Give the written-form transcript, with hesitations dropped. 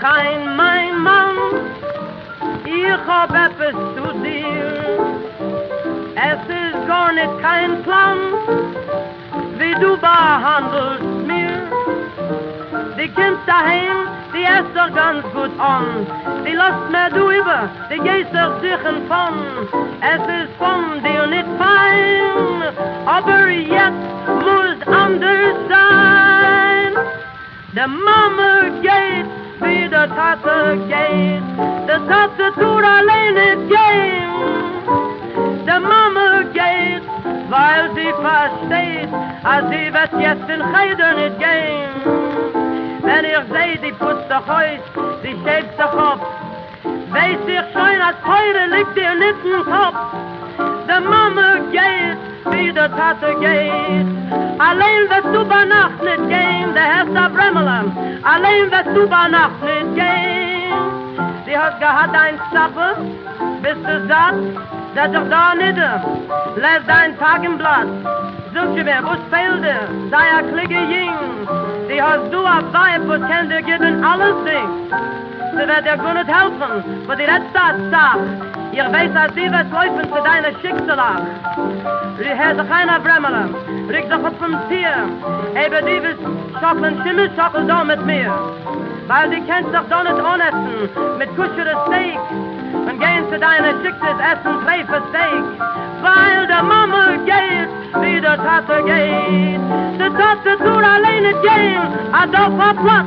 Ein mein Mann, ich hab etwas zu dir. Es ist gar nicht kein Plan, wie du behandelst mir. Die kommst daheim, die ist doch ganz gut an. Die lässt mir du über, die gehst doch sicher von. Es ist von dir nicht fein, aber jetzt muss anders sein. Der Mama geht, wie der Tate geht, der Tate tut allein nicht gehen. Der Mama geht, weil sie versteht, als sie wird jetzt in Cheder nicht gehen. Wenn ich seh, die putzt doch Haus, die schäbt doch ab, weiß ich schon, als heute liegt ihr nicht im Kopf. Der Mama geht, wie der Tate geht, allein wirst du bei Nacht nicht gehen, der Herr Sabremmelem, allein wirst du bei Nacht nicht gehen. Sie hat gehabt ein Zappe, bist du satt, setz doch da nieder, lässt dein Tag im Blatt. Such dir mir, wo fehlt dir, sei a klicke Jing, die hast du a Weib, wo kann dir geben alles Ding. Sie wird dir gut nicht helfen, wo die letzte Sache, ich weiß, als sie wird laufen zu deiner Schicksalach. Die hört doch einer Bremmelem, riecht doch auf dem Tier, eben die willst schockeln, Schimmelschockel da mit mir. Weil die kennst doch da nicht unessen, mit kuschere Steak, und gehen zu deiner Schicksals essen, Treife Steak. Weil der Mama geht, wie der Tate geht, der Tate tut allein nicht gehen, a Dorf a Platz,